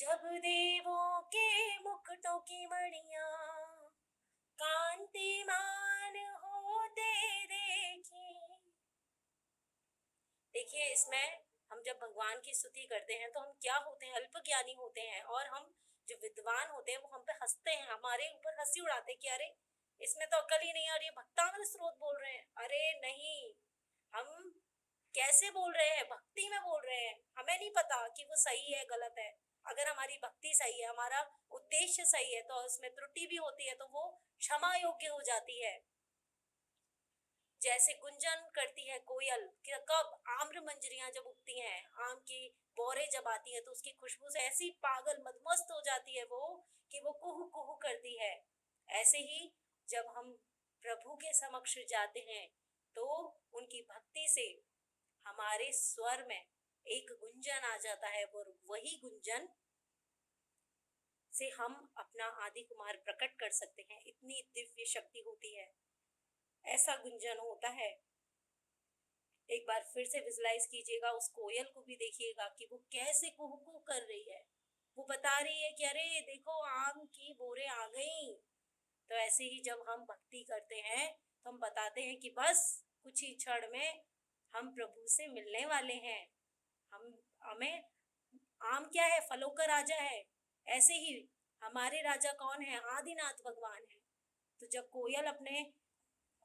जब देवों के मुकुटों की मणियां कांतिमान होते देखी। देखिए, इसमें हम जब भगवान की स्तुति करते हैं तो हम क्या होते हैं, अल्प ज्ञानी होते हैं, और हम जो विद्वान होते हैं वो हम पे हंसते हैं, हमारे ऊपर हंसी उड़ाते हैं कि अरे इसमें तो अकल ही नहीं है और ये भक्तामृत स्रोत बोल रहे हैं। अरे नहीं, हम कैसे बोल रहे हैं, भक्ति में बोल रहे हैं। हमें नहीं पता कि वो सही है गलत है। अगर हमारी भक्ति सही है, हमारा उद्देश्य सही है, तो उसमें त्रुटि भी होती है तो वो क्षमा योग्य हो जाती है। जैसे गुंजन करती है कोयल कि कब आम्र मंजरियां जब उगती हैं, आम की बोरे जब आती है तो उसकी खुशबू से ऐसी पागल मदमस्त हो जाती है वो कि वो कुहू कुहू करती है। ऐसे ही जब हम प्रभु के समक्ष जाते हैं तो उनकी भक्ति से हमारे स्वर में एक गुंजन आ जाता है, और वही गुंजन से हम अपना आदि कुमार प्रकट कर सकते हैं। इतनी दिव्य शक्ति होती है, ऐसा गुंजन होता है। एक बार फिर से विजुलाइज कीजिएगा, उस कोयल को भी देखिएगा कि वो कैसे कुहू कर रही है। वो बता रही है कि अरे देखो आम की बोरे आ गई। तो ऐसे ही जब हम भक्ति करते हैं तो हम बताते हैं कि बस कुछ ही क्षण में हम प्रभु से मिलने वाले हैं। हम हमें आम क्या है, फलों का राजा है। ऐसे ही हमारे राजा कौन है, आदिनाथ भगवान है। तो जब कोयल अपने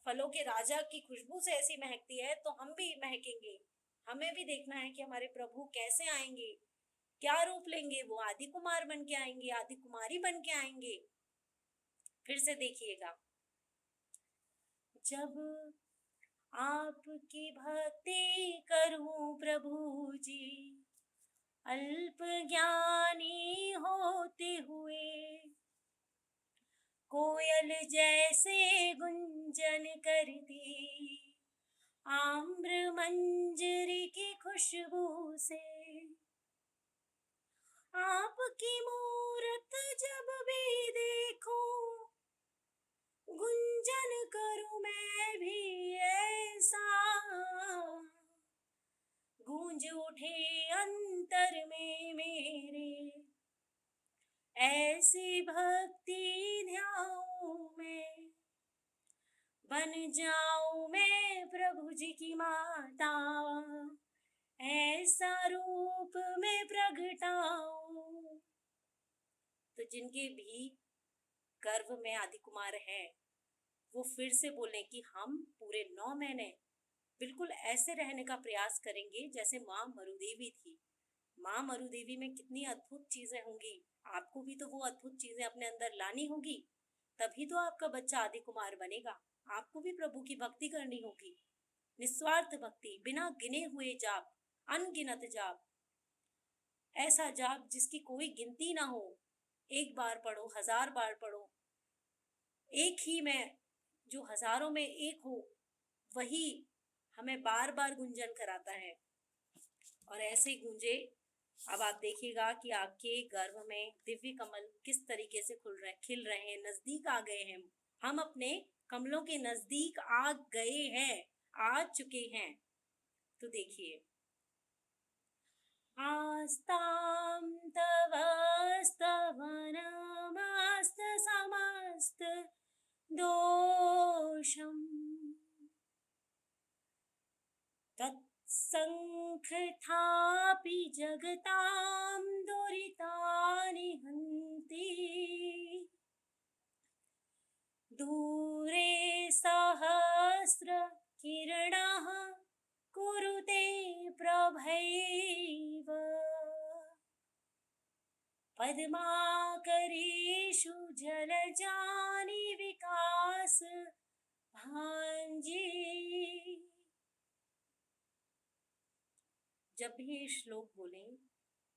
फलों के राजा की खुशबू से ऐसी महकती है तो हम भी महकेंगे। हमें भी देखना है कि हमारे प्रभु कैसे आएंगे, क्या रूप लेंगे। वो आदि कुमार बन के आएंगे, आदि कुमारी बन के आएंगे। फिर से देखिएगा, जब आपकी भक्ति करूं प्रभु जी, अल्प ज्ञानी होते हुए कोयल जैसे गुंजन करती आम्र मंजरी की खुशबू से। आपकी मूरत जब भी देखूं गुंजन करूं मैं भी ऐसा, गूंज उठे अंतर में मेरे ऐसी भक्ति ध्याऊं मैं, बन जाऊं मैं प्रभु जी की माता, ऐसा रूप में प्रगटाऊं। तो जिनके भी गर्भ में आदि कुमार है वो फिर से बोले कि हम पूरे 9 महीने बिल्कुल ऐसे रहने का प्रयास करेंगे जैसे माँ मरुदेवी थी। माँ मरुदेवी में कितनी अद्भुत चीजें होंगी, आपको भी तो वो अद्भुत चीजें अपने अंदर लानी होगी, तभी तो आपका बच्चा आदि कुमार बनेगा। आपको भी प्रभु की भक्ति करनी होगी, निस्वार्थ भक्ति, बिना गिने हुए जाप, अनगिनत जाप, ऐसा जाप जिसकी कोई गिनती ना हो। एक बार पढ़ो, 1000 बार पढ़ो, एक ही में जो हजारों में एक हो वही हमें बार बार गुंजन कराता है। और ऐसे गूंजे। अब आप देखिएगा कि आपके गर्भ में दिव्य कमल किस तरीके से खिल रहे हैं, नजदीक आ गए हैं। हम अपने कमलों के नजदीक आ गए हैं, आ चुके हैं। तो देखिए, आस्तां तव स्तवनमस्त समस्त दोषम् तत्सङ्खथापि जगतां दुरितानि हन्ति, दूरे सहस्रकिरणः कुरुते प्रभैव, पद्माकरेषु जलजानि विकास भांजी। जब भी ये श्लोक बोलें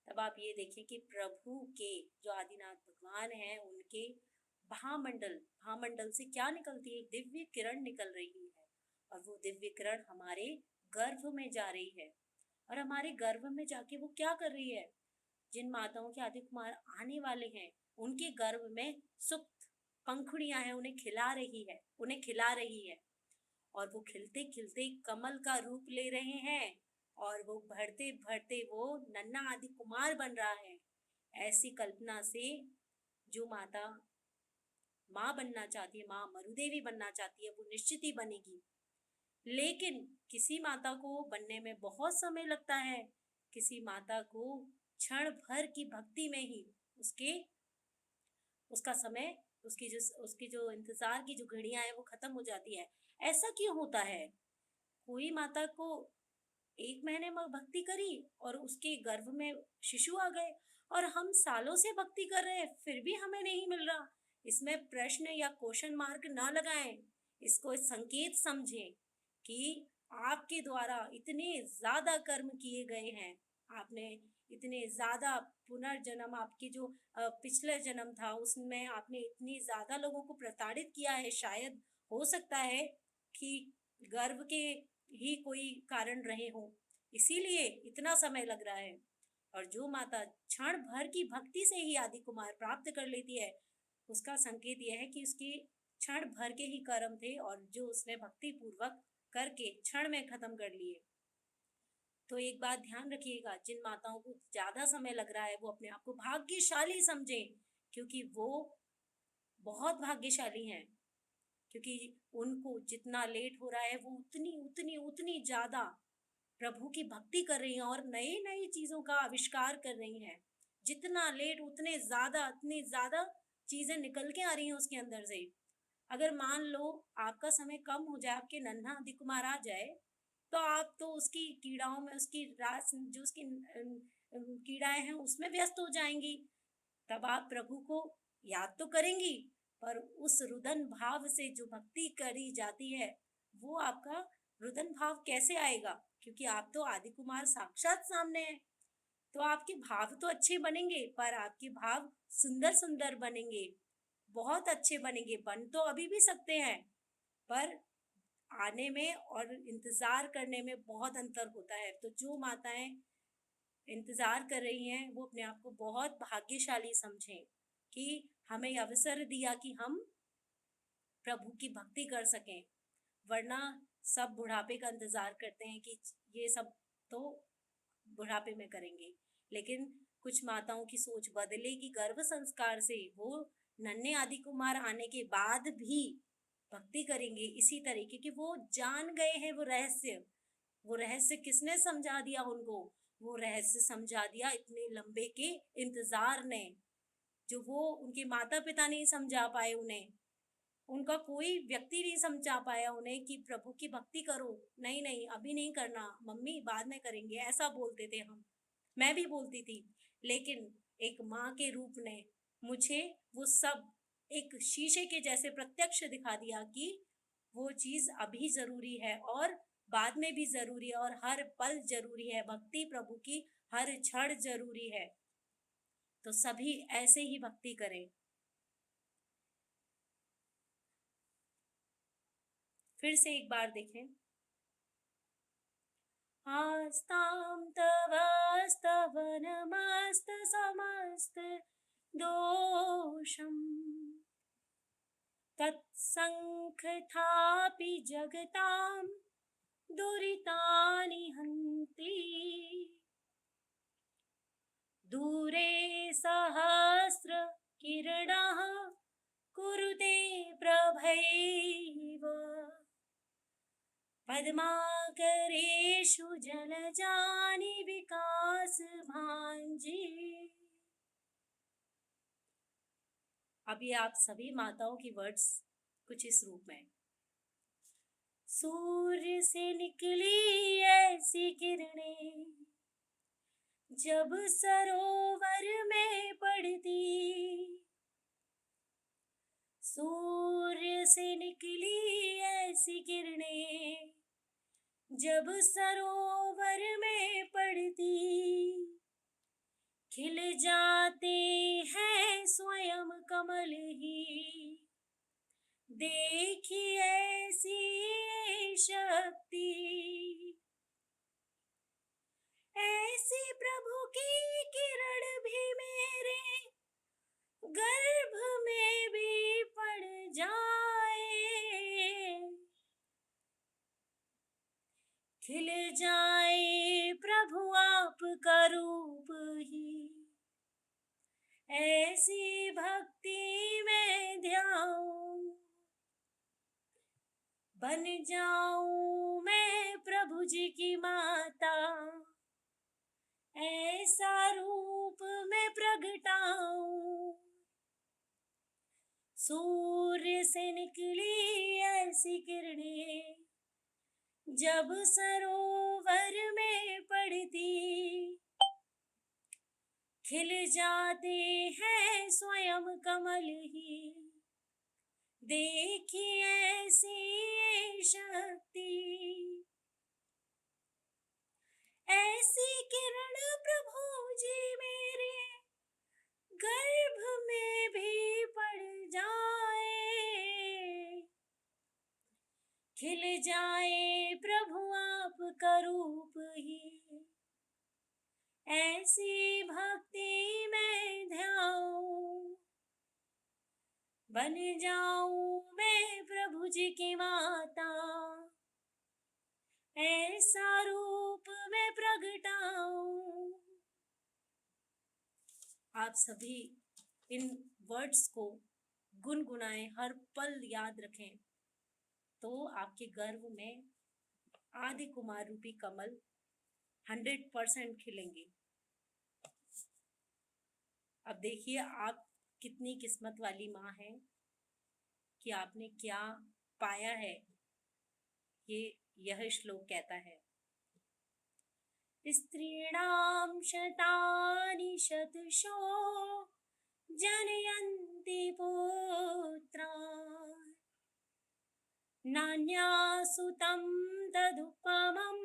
तब आप ये देखिए कि प्रभु के जो आदिनाथ भगवान हैं उनके भामंडल से क्या निकलती है, एक दिव्य किरण निकल रही है। और वो दिव्य किरण हमारे गर्भ में जा रही है। और हमारे गर्भ में जाके वो क्या कर रही है, जिन माताओं के आदि कुमार आने वाले हैं उनके गर्भ में सुप्त पंखुड़ियां हैं, उन्हें खिला रही है। और वो खिलते खिलते कमल का रूप ले रहे हैं, और वो बढ़ते बढ़ते वो नन्हा आदि कुमार बन रहा है। ऐसी कल्पना से जो माता माँ बनना चाहती है, माँ मरुदेवी बनना चाहती है, वो निश्चित ही बनेगी। लेकिन किसी माता को बनने में बहुत समय लगता है, किसी माता को क्षण भर की भक्ति में ही उसके उसका समय उसकी जो इंतजार की जो घड़ियां हैं वो खत्म हो जाती है। ऐसा क्यों होता है? कोई माता को 1 महीने में भक्ति करी और उसके गर्भ में शिशु आ गए, और हम सालों से भक्ति कर रहे हैं फिर भी हमें नहीं मिल रहा। इसमें प्रश्न या क्वेश्चन मार्क ना लगाएं, इसको संकेत समझें कि आपके द्वारा इतने ज्यादा कर्म किए गए हैं, आपने इतने ज्यादा पुनर्जन्म, आपकी जो पिछले जन्म था उसमें आपने इतनी ज्यादा लोगों को प्रताड़ित किया है। शायद हो सकता है कि गर्भ के ही कोई कारण रहे हो, इसीलिए इतना समय लग रहा है। और जो माता क्षण भर की भक्ति से ही आदि कुमार प्राप्त कर लेती है, उसका संकेत यह है कि उसकी क्षण भर के ही कर्म थे और जो उसने भक्ति पूर्वक करके क्षण में खत्म कर लिए। तो एक बात ध्यान रखिएगा, जिन माताओं को ज्यादा समय लग रहा है वो अपने आप को भाग्यशाली समझें, क्योंकि वो बहुत भाग्यशाली हैं। क्योंकि उनको जितना लेट हो रहा है वो उतनी उतनी उतनी ज्यादा प्रभु की भक्ति कर रही हैं और नई नई चीजों का आविष्कार कर रही हैं। जितना लेट उतनी ज्यादा चीजें निकल के आ रही हैं उसके अंदर से। अगर मान लो आपका समय कम हो जाए, आपके नन्हा आदि कुमार आ जाए, तो आप तो उसकी कीड़ाओं में, उसकी रास जो उसकी कीड़ाएं हैं उसमें व्यस्त हो जाएंगी। तब आप प्रभु को याद तो करेंगी, पर उस रुदन भाव से जो भक्ति करी जाती है वो आपका रुदन भाव कैसे आएगा? क्योंकि आप तो आदि कुमार साक्षात सामने हैं। तो आपके भाव तो अच्छे बनेंगे, पर आपके भाव सुंदर सुंदर बनेंगे, बहुत अच्छे बनेंगे। बन तो अभी भी सकते हैं, पर आने में और इंतजार करने में बहुत अंतर होता है। तो जो माताएं इंतजार कर रही हैं वो अपने आप को बहुत भाग्यशाली समझें कि हमें अवसर दिया कि हम प्रभु की भक्ति कर सकें। वरना सब बुढ़ापे का इंतजार करते हैं कि ये सब तो बुढ़ापे में करेंगे, लेकिन कुछ माताओं की सोच बदलेगी गर्भ संस्कार से। वो नन्हे आदि कुमार आने के बाद भी भक्ति करेंगे इसी तरीके की। वो जान गए हैं वो रहस्य। वो रहस्य किसने समझा दिया उनको? वो रहस्य समझा दिया इतने लंबे के इंतजार ने, जो वो उनके माता पिता नहीं समझा पाए उन्हें। उनका कोई व्यक्ति नहीं समझा पाया उन्हें कि प्रभु की भक्ति करो। नहीं नहीं, अभी नहीं करना मम्मी, बाद में करेंगे, ऐसा बोलते थे हम। मैं भी बोलती थी। लेकिन एक माँ के रूप ने मुझे वो सब एक शीशे के जैसे प्रत्यक्ष दिखा दिया कि वो चीज अभी जरूरी है और बाद में भी जरूरी है और हर पल जरूरी है। भक्ति प्रभु की हर क्षण जरूरी है। तो सभी ऐसे ही भक्ति करें। फिर से एक बार देखें। आस्तां तवस्तवनमस्त समस्त दोषम् तत्सङ्खथापि जगतां दुरितानि हन्ति दूरे सहस्रकिरणः कुरुते प्रभैव पद्माकरेषु जलजानि विकासभांजी। अभी आप सभी माताओं की वर्ड्स कुछ इस रूप में। सूर्य से निकली ऐसी किरणें जब सरोवर में पड़ती, सूर्य से निकली ऐसी किरणें जब सरोवर में पड़ती, खिल जाते हैं स्वयं कमल ही, देखी ऐसी शक्ति। ऐसी प्रभु की किरण भी मेरे गर्भ में भी पड़ जाए, खिल जाए प्रभु आपका रूप ही, ऐसी भक्ति में ध्याऊं, बन जाऊं मैं प्रभु जी की माता, ऐसा रूप में प्रगटाऊं। सूर्य से निकली ऐसी किरणें जब सरोवर में पड़ती, खिल जाते हैं स्वयं कमल ही, देखिए ऐसी ये शक्ति। ऐसी किरण प्रभु जी मेरे गर्भ में भी पड़ जाए, खिल जाए प्रभु आपका रूप ही, ऐसी भक्ति में ध्याऊं, बन जाऊं मैं प्रभु जी की माता, ऐसा रूप में प्रगटाऊं। आप सभी इन वर्ड्स को गुनगुनाएं, हर पल याद रखें, तो आपके गर्भ में आदि कुमार रूपी कमल 100% खिलेंगे। अब देखिए आप कितनी किस्मत वाली माँ हैं कि आपने क्या पाया है। यह श्लोक कहता है, स्त्रीणां शतानि शतशो जनयन्ति पुत्रान्, नान्यासुतं तदुपमं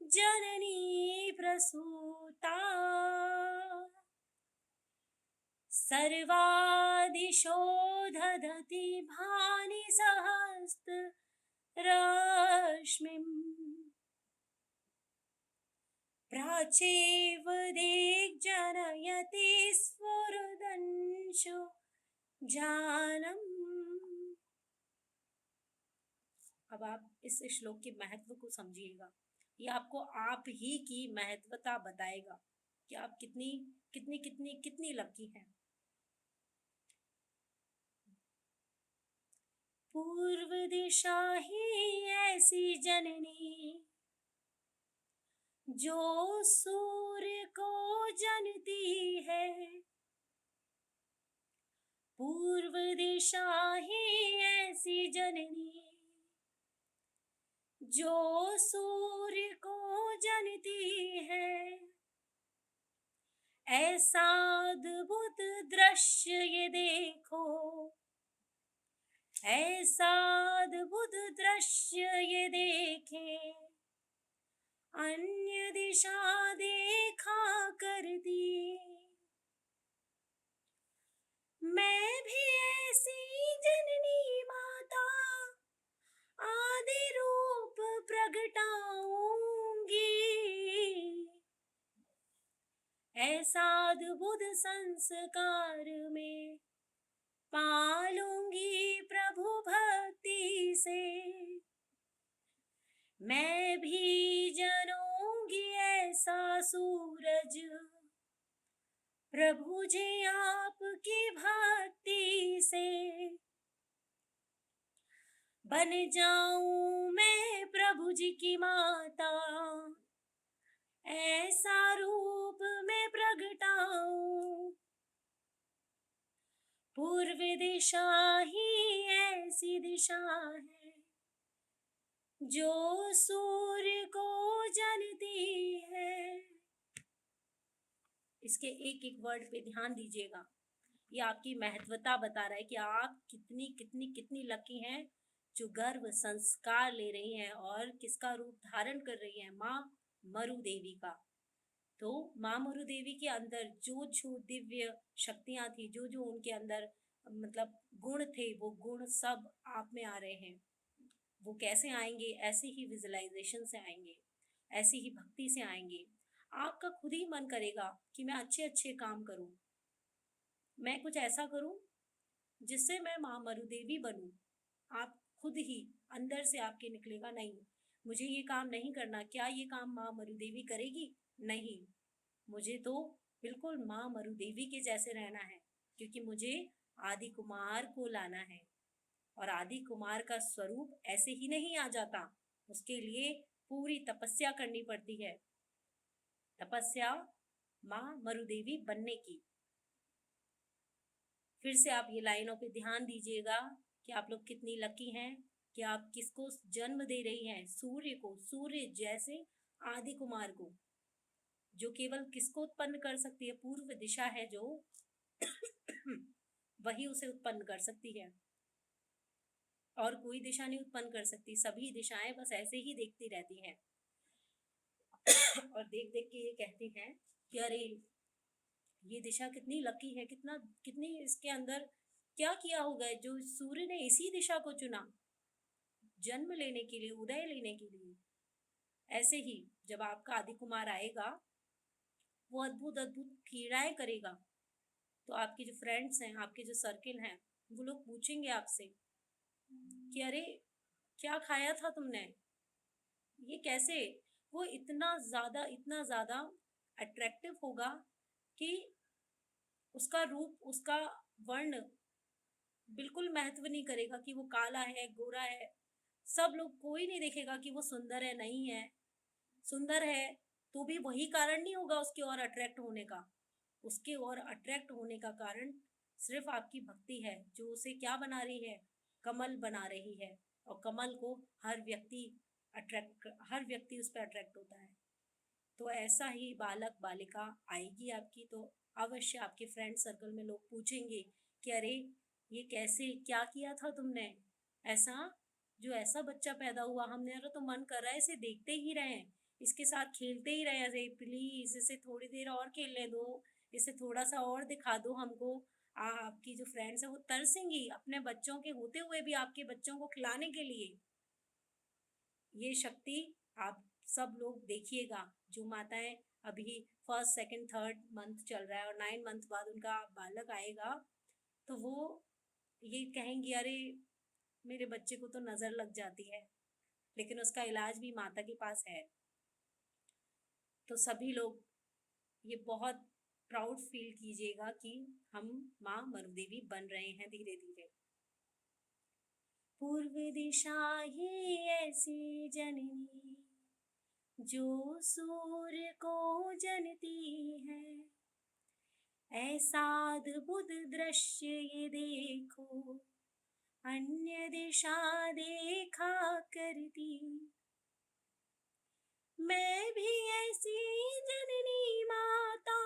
जननी प्रसूता। सर्वादिशो दधति भानि सहस्ररश्मिम्, प्राचेव दिग्जनयति स्फुरदंशो जानम्। अब आप इस श्लोक के महत्व को समझिएगा। ये आपको आप ही की महत्वता बताएगा कि आप कितनी कितनी कितनी कितनी लकी हैं। पूर्व दिशा ही ऐसी जननी जो सूर्य को जनती है, पूर्व दिशा ही ऐसी जननी जो सूर्य को जनती है, ऐसा अद्भुत दृश्य ये देखो, ऐसा अद्भुत दृश्य ये देखें, अन्य दिशा देखा करती। मैं भी ऐसी जननी माता आदि रूप प्रगटाऊंगी, ऐसा अद्भुत संस्कार में पालूंगी प्रभु भक्ति से। मैं भी जनूंगी ऐसा सूरज प्रभु जी आपकी भक्ति से, बन जाऊं मैं प्रभु जी की माता, ऐसा रूप में प्रगटाऊं। पूर्व दिशा ही ऐसी दिशा है जो सूर्य को जनती है। इसके एक एक वर्ड पे ध्यान दीजिएगा। ये आपकी महत्वता बता रहा है कि आप कितनी कितनी कितनी लकी हैं जो गर्भ संस्कार ले रही हैं और किसका रूप धारण कर रही हैं, माँ मरु देवी का। तो माँ मरु देवी के अंदर जो जो दिव्य शक्तियां थी, जो जो उनके अंदर मतलब गुण थे, वो गुण सब आप में आ रहे हैं। वो कैसे आएंगे? ऐसे ही विजुअलाइजेशन से आएंगे, ऐसी ही भक्ति से आएंगे। आपका खुद ही मन करेगा कि मैं अच्छे अच्छे काम करूं, मैं कुछ ऐसा करूं जिससे मैं माँ मरु देवी बनूं। आप खुद ही अंदर से आपके निकलेगा, नहीं मुझे ये काम नहीं करना। क्या ये काम माँ मरु देवी करेगी? नहीं, मुझे तो बिल्कुल माँ मरुदेवी के जैसे रहना है, क्योंकि मुझे आदि कुमार को लाना है। और आदि कुमार का स्वरूप ऐसे ही नहीं आ जाता, उसके लिए पूरी तपस्या करनी पड़ती है। तपस्या माँ मरुदेवी बनने की। फिर से आप ये लाइनों पे ध्यान दीजिएगा कि आप लोग कितनी लकी हैं कि आप किसको जन्म दे रही हैं, सूर्य को, सूर्य जैसे आदि कुमार को, जो केवल किसको उत्पन्न कर सकती है, पूर्व दिशा है जो वही उसे उत्पन्न कर सकती है, और कोई दिशा नहीं उत्पन्न कर सकती। सभी दिशाएं बस ऐसे ही देखती रहती हैं और देख देख के ये कहती हैं कि अरे ये दिशा कितनी लकी है, कितना कितनी इसके अंदर क्या किया होगा जो सूर्य ने इसी दिशा को चुना जन्म लेने के लिए, उदय लेने के लिए। ऐसे ही जब आपका आदि कुमार आएगा, वो अद्भुत अद्भुत क्रीड़ाएं करेगा, तो आपके जो फ्रेंड्स हैं, आपके जो सर्किल हैं, वो लोग पूछेंगे आपसे कि अरे क्या खाया था तुमने, ये कैसे। वो इतना ज़्यादा अट्रैक्टिव होगा कि उसका रूप, उसका वर्ण बिल्कुल महत्व नहीं करेगा कि वो काला है, गोरा है। सब लोग, कोई नहीं देखेगा कि वो सुंदर है, नहीं है। सुंदर है तो भी वही कारण नहीं होगा उसके और अट्रैक्ट होने का। उसके और अट्रैक्ट होने का कारण सिर्फ आपकी भक्ति है, जो उसे क्या बना रही है, कमल बना रही है। और कमल को हर व्यक्ति उस पर अट्रैक्ट होता है। तो ऐसा ही बालक बालिका आएगी आपकी, तो अवश्य आपके फ्रेंड सर्कल में लोग पूछेंगे कि अरे ये कैसे, क्या किया था तुमने ऐसा, जो ऐसा बच्चा पैदा हुआ, हमने तो मन कर रहा है इसे देखते ही रहें, इसके साथ खेलते ही रहें, अरे प्लीज इसे थोड़ी देर और खेलने दो, इसे थोड़ा सा और दिखा दो हमको। आपकी जो फ्रेंड्स है वो तरसेंगी अपने बच्चों के होते हुए भी आपके बच्चों को खिलाने के लिए। ये शक्ति आप सब लोग देखिएगा। जो माताएं अभी फर्स्ट सेकंड थर्ड मंथ चल रहा है और 9 मंथ बाद उनका बालक आएगा, तो वो ये कहेंगी अरे मेरे बच्चे को तो नजर लग जाती है, लेकिन उसका इलाज भी माता के पास है। तो सभी लोग ये बहुत प्राउड फील कीजिएगा कि हम माँ मरुदेवी बन रहे हैं धीरे धीरे। पूर्व दिशा ही ऐसी जननी जो सूर्य को जनती है, ऐसा अद्भुत दृश्य ये देखो अन्य दिशा देखा करती। मैं भी ऐसी जननी माता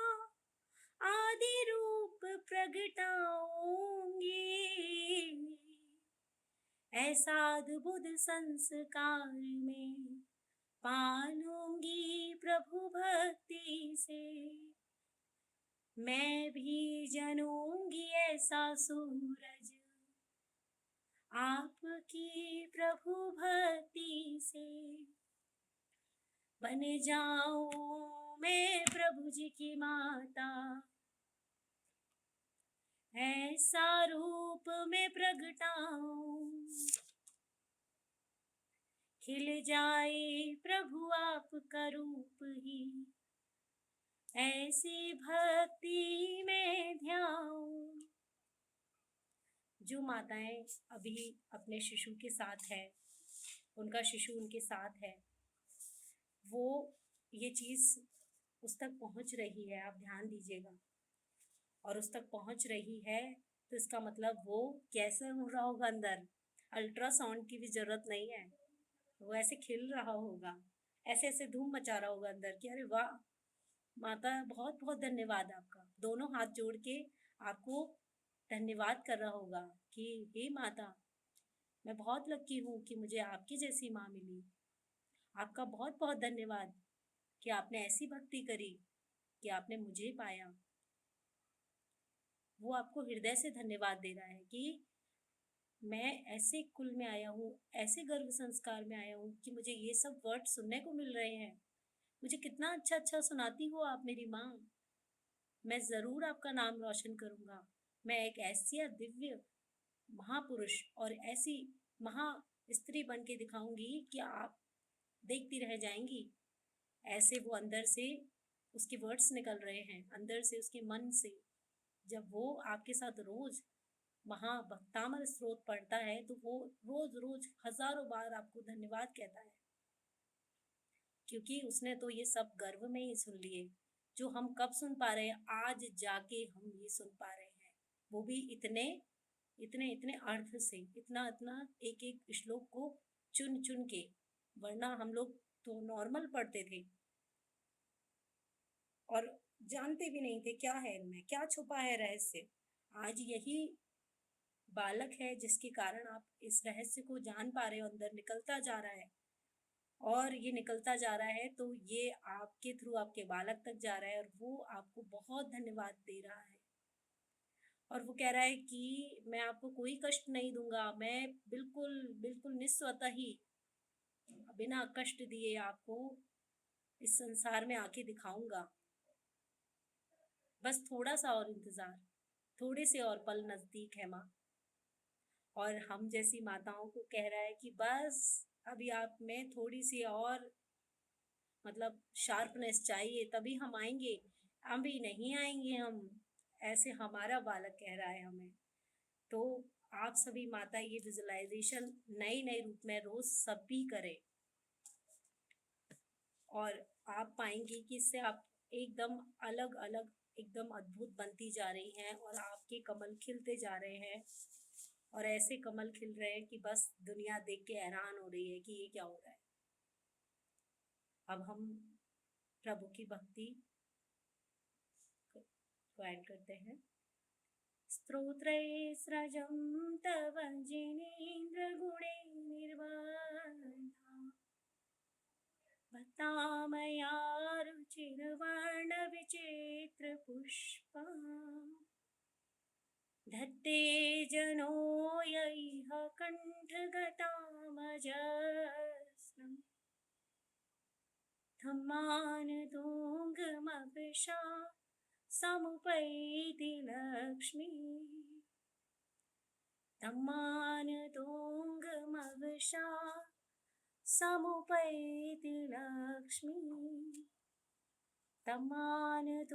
आदि रूप प्रगटाऊंगी, ऐसा अद्भुत संस्कार में पालूंगी प्रभु भक्ति से। मैं भी जनूंगी ऐसा सूरज आपकी प्रभु भक्ति से। बन जाऊं मैं प्रभु जी की माता, ऐसा रूप में प्रगटाऊं, खिल जाए प्रभु आपका रूप ही, ऐसी भक्ति में ध्याऊं। जो माताएं अभी अपने शिशु के साथ है, उनका शिशु उनके साथ है, वो ये चीज़ उस तक पहुंच रही है, आप ध्यान दीजिएगा। और उस तक पहुंच रही है तो इसका मतलब वो कैसे हो रहा होगा अंदर, अल्ट्रासाउंड की भी जरूरत नहीं है, वो ऐसे खिल रहा होगा, ऐसे ऐसे धूम मचा रहा होगा अंदर कि अरे वाह माता बहुत बहुत धन्यवाद आपका। दोनों हाथ जोड़ के आपको धन्यवाद कर रहा होगा कि हे माता, मैं बहुत लकी हूँ कि मुझे आपकी जैसी माँ मिली। आपका बहुत बहुत धन्यवाद कि आपने ऐसी भक्ति करी कि आपने मुझे पाया। वो आपको हृदय से धन्यवाद दे रहा है कि मैं ऐसे कुल में आया हूँ, ऐसे गर्भ संस्कार में आया हूँ कि मुझे ये सब वर्ड सुनने को मिल रहे हैं। मुझे कितना अच्छा अच्छा सुनाती हो आप मेरी माँ। मैं ज़रूर आपका नाम रोशन करूँगा। मैं एक ऐसी दिव्य महापुरुष और ऐसी महा स्त्री बन के दिखाऊंगी कि आप देखती रह जाएंगी। ऐसे वो अंदर से उसके वर्ड्स निकल रहे हैं अंदर से, उसके मन से, जब वो आपके साथ रोज महाभक्तामल स्रोत पढ़ता है तो वो रोज रोज हजारों बार आपको धन्यवाद कहता है, क्योंकि उसने तो ये सब गर्व में ही सुन लिए जो हम कब सुन पा रहे हैं, आज जाके हम ये सुन पा रहे हैं, वो भी इतने इतने इतने अर्थ से, इतना इतना एक एक श्लोक को चुन चुन के, वरना हम लोग तो नॉर्मल पढ़ते थे और जानते भी नहीं थे क्या है इनमें, क्या छुपा है रहस्य। आज यही बालक है जिसके कारण आप इस रहस्य को जान पा रहे हो, अंदर निकलता जा रहा है, और ये निकलता जा रहा है तो ये आपके थ्रू आपके बालक तक जा रहा है, और वो आपको बहुत धन्यवाद दे रहा है, और वो कह रहा है कि मैं आपको कोई कष्ट नहीं दूंगा, मैं बिल्कुल बिल्कुल निस्वतः ही बिना कष्ट दिए आपको इस संसार में आके दिखाऊंगा, बस थोड़ा सा और इंतजार, थोड़े से और पल नजदीक है माँ। और हम जैसी माताओं को कह रहा है कि बस अभी आप में थोड़ी सी और मतलब शार्पनेस चाहिए, तभी हम आएंगे, अभी नहीं आएंगे हम, ऐसे हमारा बालक कह रहा है हमें। तो आप सभी माता ये विजुअलाइजेशन नए नए रूप में रोज सभी करें, और आप पाएंगी कि इससे आप एकदम अलग अलग, एकदम अद्भुत बनती जा रही हैं, और आपके कमल खिलते जा रहे हैं, और ऐसे कमल खिल रहे हैं कि बस दुनिया देख के हैरान हो रही है कि ये क्या हो रहा है। अब हम प्रभु की भक्ति को ऐड करते हैं। स्तोत्रे स्रजं तव जिनेन्द्र गुणे निर्वधा, भक्तामया रुचिर्वर्ण विचित्र पुष्पा, धत्ते जनो यैह कण्ठगतामजस्रम्, धम्मानतुङ्गमभिषा समुपैति लक्ष्मी, धम्मानतुङ्गमभिषा समुपैति लक्ष्मी, धम्मानतुङ्गमभिषा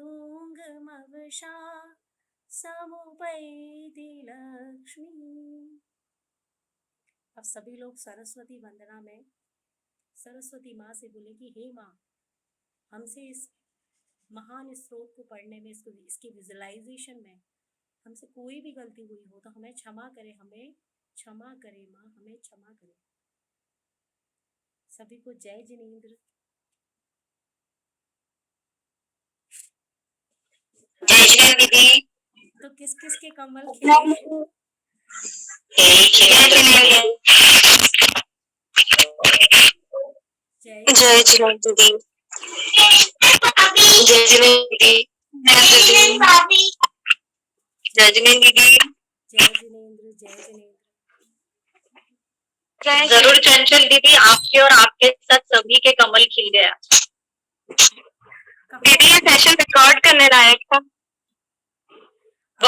समुपैति लक्ष्मी। अब सभी लोग सरस्वती वंदना में सरस्वती माँ से बोले कि हे माँ, हमसे इस महान स्रोत को पढ़ने में, इसको इसकी विजुअलाइजेशन में हमसे कोई भी गलती हुई हो तो हमें क्षमा करे, हमें क्षमा करे माँ, हमें क्षमा करे। सभी को जय जिनेंद्र। जय दीदी। तो किस किस के कमल खिले? जय जिनेंद्र दीदी। जय जिनेंद्र दीदी। जय जिनेंद्र दीदी। जय जिनेंद्र, जय जिनेंद्र। जरूर चंचल दीदी, आपके और आपके साथ सभी के कमल खिल गया। दीदी ये सेशन रिकॉर्ड करने लायक था।